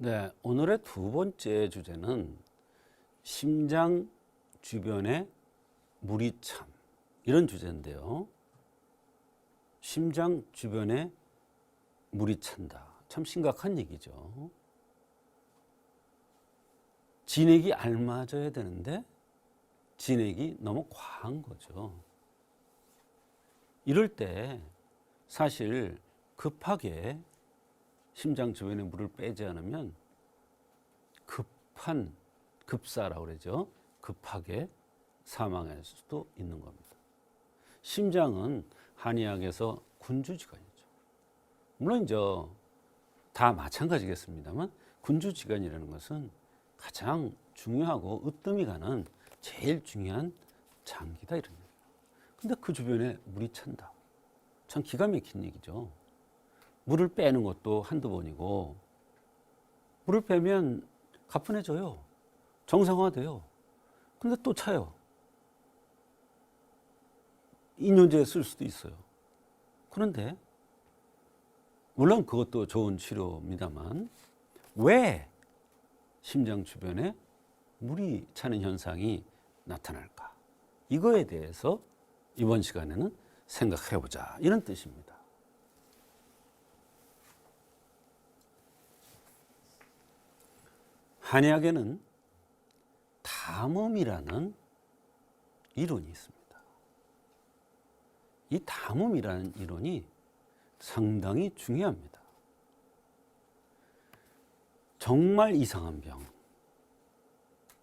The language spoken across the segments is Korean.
네, 오늘의 두 번째 주제는 심장 주변에 물이 참, 이런 주제인데요. 심장 주변에 물이 찬다. 참 심각한 얘기죠. 진액이 알맞아야 되는데 진액이 너무 과한 거죠. 이럴 때 사실 급하게 심장 주변에 물을 빼지 않으면 급사라고 그러죠. 급하게 사망할 수도 있는 겁니다. 심장은 한의학에서 군주지간이죠. 물론 다 마찬가지겠습니다만 군주지간이라는 것은 가장 중요하고 으뜸이 가는 제일 중요한 장기다 이런 얘기예요. 근데 그 주변에 물이 찬다. 참 기가 막힌 얘기죠. 물을 빼는 것도 한두 번이고 물을 빼면 가뿐해져요. 정상화돼요. 근데 또 차요. 인뇨제 쓸 수도 있어요. 그런데 물론 그것도 좋은 치료입니다만 왜 심장 주변에 물이 차는 현상이 나타날까? 이거에 대해서 이번 시간에는 생각해 보자. 이런 뜻입니다. 한의학에는 담음이라는 이론이 있습니다. 이 담음이라는 이론이 상당히 중요합니다. 정말 이상한 병,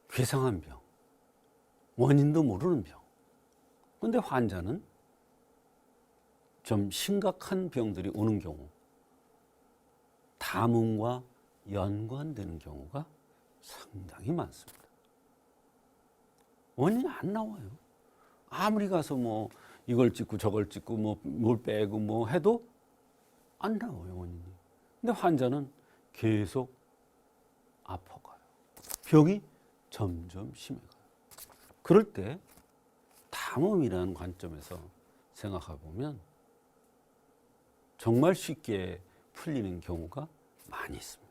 괴상한 병, 원인도 모르는 병. 그런데 환자는 좀 심각한 병들이 오는 경우, 담음과 연관되는 경우가 상당히 많습니다. 원인이 안 나와요. 아무리 가서 이걸 찍고 저걸 찍고 뭘 빼고 해도 안 나와요, 원인이. 근데 환자는 계속 아파가요. 병이 점점 심해가요. 그럴 때 담음이라는 관점에서 생각해 보면 정말 쉽게 풀리는 경우가 많이 있습니다.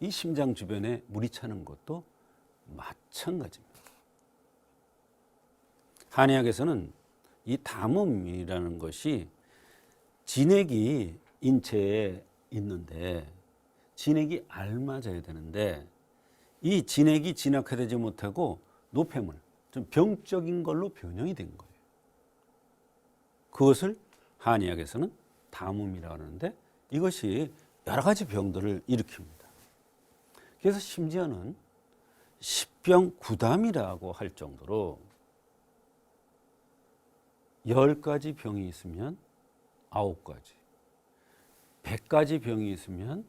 이 심장 주변에 물이 차는 것도 마찬가지입니다. 한의학에서는 이 담음이라는 것이 진액이 인체에 있는데 진액이 알맞아야 되는데 이 진액이 진학되지 못하고 노폐물, 좀 병적인 걸로 변형이 된 거예요. 그것을 한의학에서는 담음이라고 하는데 이것이 여러 가지 병들을 일으킵니다. 그래서 심지어는 십병구담이라고 할 정도로 10가지 병이 있으면 9가지, 100가지 병이 있으면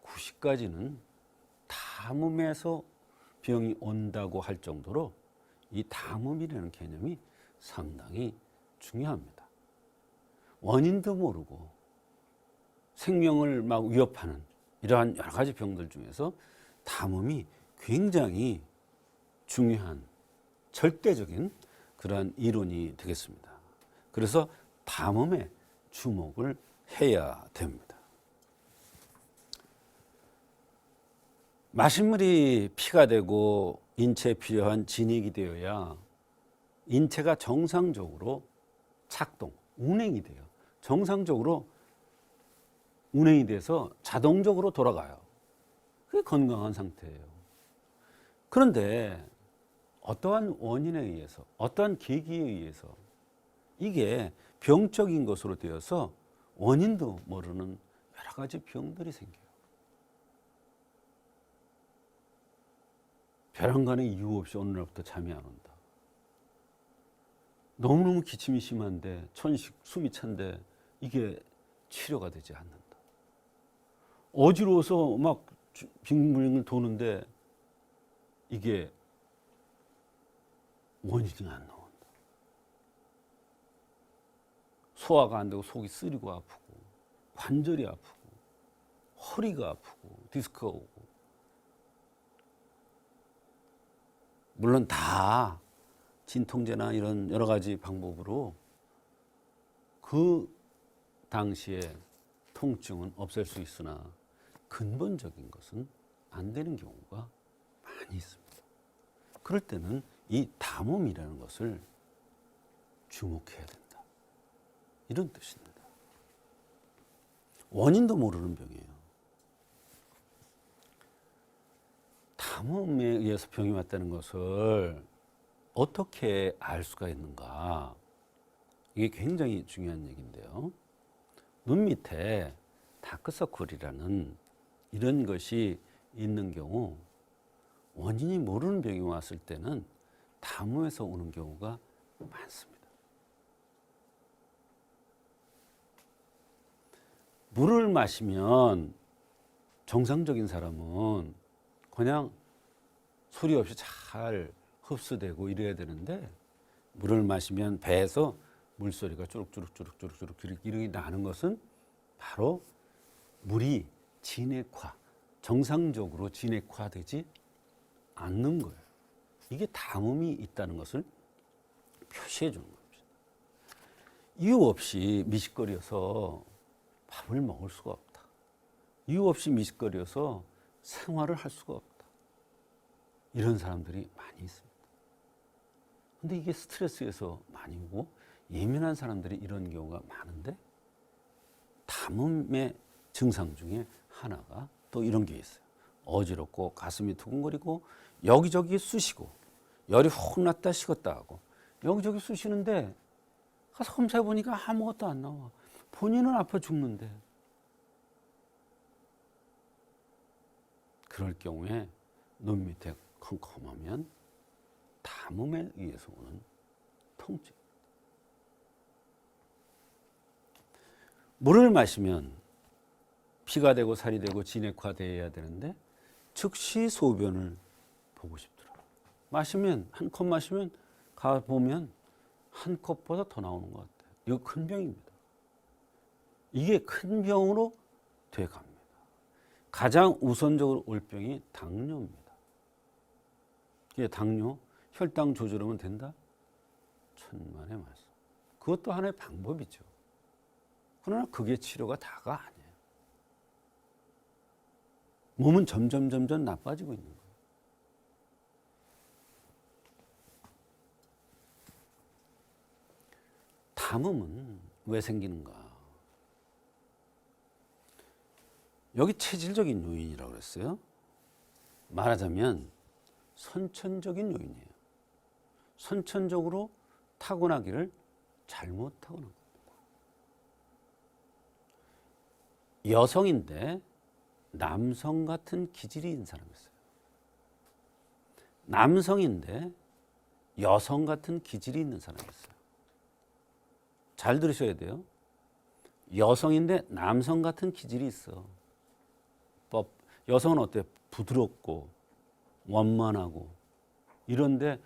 90가지는 담음에서 병이 온다고 할 정도로 이 담음이라는 개념이 상당히 중요합니다. 원인도 모르고 생명을 막 위협하는 이러한 여러 가지 병들 중에서 담음이 굉장히 중요한 절대적인 그러한 이론이 되겠습니다. 그래서 담음에 주목을 해야 됩니다. 마신물이 피가 되고 인체에 필요한 진액이 되어야 인체가 정상적으로 작동, 운행이 돼요. 정상적으로 운행이 돼서 자동적으로 돌아가요. 그게 건강한 상태예요. 그런데 어떠한 원인에 의해서, 어떠한 계기에 의해서 이게 병적인 것으로 되어서 원인도 모르는 여러 가지 병들이 생겨요. 벼랑간에 이유 없이 어느 날부터 잠이 안 온다. 너무너무 기침이 심한데 천식, 숨이 찬데 이게 치료가 되지 않는다. 어지러워서 막 빙빙 도는데 이게 원인이 안 나온다. 소화가 안 되고 속이 쓰리고 아프고 관절이 아프고 허리가 아프고 디스크가 오고 물론 다 진통제나 이런 여러 가지 방법으로 그 당시에 통증은 없앨 수 있으나 근본적인 것은 안 되는 경우가 많이 있습니다. 그럴 때는 이 담음이라는 것을 주목해야 된다. 이런 뜻입니다. 원인도 모르는 병이에요. 담음에 의해서 병이 왔다는 것을 어떻게 알 수가 있는가? 이게 굉장히 중요한 얘기인데요. 눈 밑에 다크서클이라는 이런 것이 있는 경우 원인이 모르는 병이 왔을 때는 담음에서 오는 경우가 많습니다. 물을 마시면 정상적인 사람은 그냥 소리 없이 잘 흡수되고 이래야 되는데 물을 마시면 배에서 물소리가 쭈룩쭈룩쭈룩쭈룩 이렇게 나는 것은 바로 물이 진액화, 정상적으로 진액화되지 않는 거예요. 이게 담음이 있다는 것을 표시해 주는 겁니다. 이유 없이 미식거려서 밥을 먹을 수가 없다. 이유 없이 미식거려서 생활을 할 수가 없다. 이런 사람들이 많이 있습니다. 근데 이게 스트레스에서 많이 오고 예민한 사람들이 이런 경우가 많은데 담음의 증상 중에 하나가 또 이런 게 있어요. 어지럽고 가슴이 두근거리고 여기저기 쑤시고 열이 훅 났다 식었다 하고 여기저기 쑤시는데 가서 검사해 보니까 아무것도 안 나와. 본인은 아파 죽는데. 그럴 경우에 눈 밑에 컴컴하면 담음에 의해서 오는 통증. 물을 마시면 피가 되고 살이 되고 진액화되어야 되는데 즉시 소변을 보고 싶더라고요. 마시면 한 컵 마시면 가보면 한 컵보다 더 나오는 것 같아요. 이거 큰 병입니다. 이게 큰 병으로 돼갑니다. 가장 우선적으로 올 병이 당뇨입니다. 이게 당뇨, 혈당 조절하면 된다? 천만의 말씀. 그것도 하나의 방법이죠. 그러나 그게 치료가 다가 아니에요. 몸은 점점 나빠지고 있는 거예요. 담음은 왜 생기는가? 여기 체질적인 요인이라고 그랬어요. 말하자면 선천적인 요인이에요. 선천적으로 타고나기를 잘못 타고난 겁니다. 여성인데 남성 같은 기질이 있는 사람이 있어요. 남성인데 여성 같은 기질이 있는 사람이 있어요. 잘 들으셔야 돼요. 여성인데 남성 같은 기질이 있어. 여성은 어때요? 부드럽고 원만하고 이런데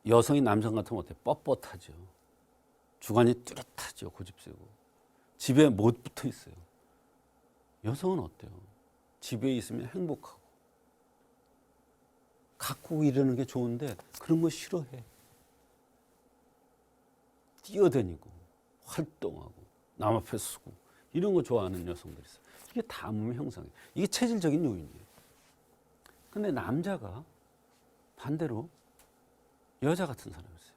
여성이 남성 같으면 어때요? 뻣뻣하죠. 주관이 뚜렷하죠. 고집세고. 집에 못 붙어 있어요. 여성은 어때요? 집에 있으면 행복하고 가꾸고 이러는 게 좋은데 그런 거 싫어해. 뛰어다니고 활동하고 남 앞에 서고 이런 거 좋아하는 여성들이 있어요. 이게 담음의 형상이에요. 이게 체질적인 요인이에요. 근데 남자가 반대로 여자 같은 사람이었어요.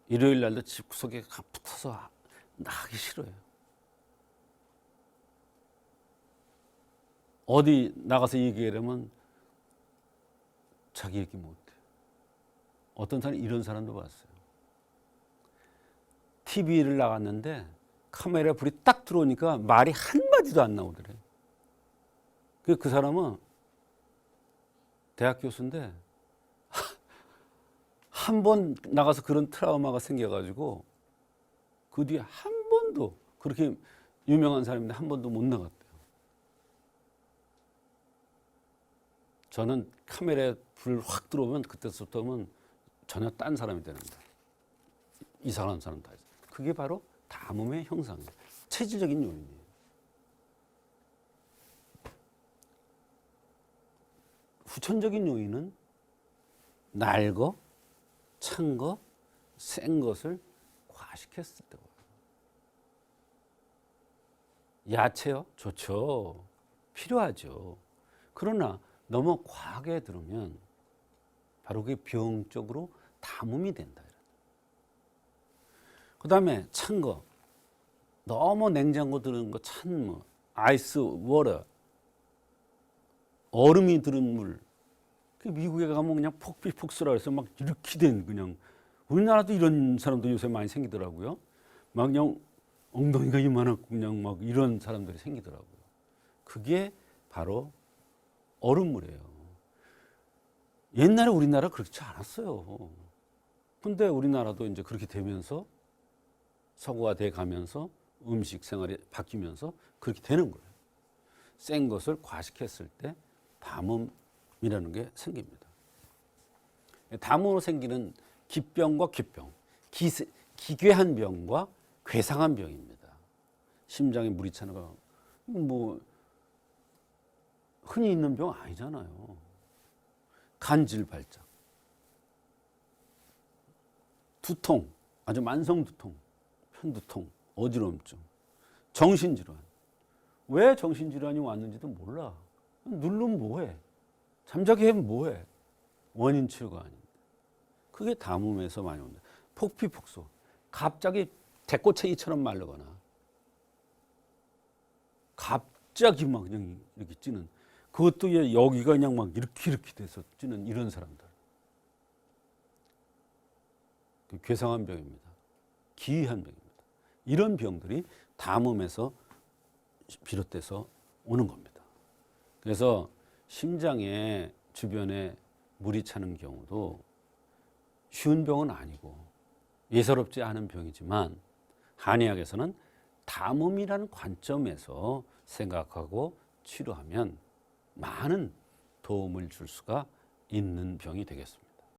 일요일 날도 집구석에 붙어서 나가기 싫어요. 어디 나가서 얘기하려면 자기 얘기 못해. 어떤 사람이 이런 사람도 봤어요. TV를 나갔는데 카메라에 불이 딱 들어오니까 말이 한마디도 안 나오더래. 그 사람은 대학 교수인데 한 번 나가서 그런 트라우마가 생겨가지고 그 뒤에 한 번도 그렇게 유명한 사람인데 한 번도 못 나갔대요. 저는 카메라에 불 확 들어오면 그때부터는 전혀 딴 사람이 되는 거예요. 이상한 사람 다 있어요. 그게 바로 담음의 형상이에요. 체질적인 요인이에요. 후천적인 요인은 날 거, 찬 거, 센 것을 과식했을 때고 야채요? 좋죠. 필요하죠. 그러나 너무 과하게 들으면 바로 그게 병적으로 담음이 된다. 그 다음에 찬 거. 너무 냉장고 들은 거, 찬 뭐, 아이스 워터. 얼음이 들은 물. 그 미국에 가면 그냥 폭비폭수라 해서 막 이렇게 된 그냥 우리나라도 이런 사람도 요새 많이 생기더라고요. 막 그냥 엉덩이가 이만하고 그냥 막 이런 사람들이 생기더라고요. 그게 바로 얼음물이에요. 옛날에 우리나라 그렇지 않았어요. 근데 우리나라도 이제 그렇게 되면서 서구화 돼 가면서 음식 생활이 바뀌면서 그렇게 되는 거예요. 센 것을 과식했을 때 담음이라는 게 생깁니다. 담음으로 생기는 기병과 귓병, 기괴한 병과 괴상한 병입니다. 심장에 물이 차는 거 뭐 흔히 있는 병 아니잖아요. 간질 발작, 두통, 아주 만성 두통, 편두통, 어지럼증, 정신질환. 왜 정신질환이 왔는지도 몰라. 누르면 뭐해? 잠자게 하면 뭐해? 원인 치료가 아닌데. 그게 담음에서 많이 온다. 폭피폭소. 갑자기 대꼬챙이처럼 마르거나 갑자기 막 그냥 이렇게 찌는, 그것도 여기가 그냥 막 이렇게 돼서 찌는 이런 사람들. 그 괴상한 병입니다. 기이한 병입니다. 이런 병들이 담음에서 비롯돼서 오는 겁니다. 그래서 심장에 주변에 물이 차는 경우도 쉬운 병은 아니고 예사롭지 않은 병이지만 한의학에서는 담음이라는 관점에서 생각하고 치료하면 많은 도움을 줄 수가 있는 병이 되겠습니다.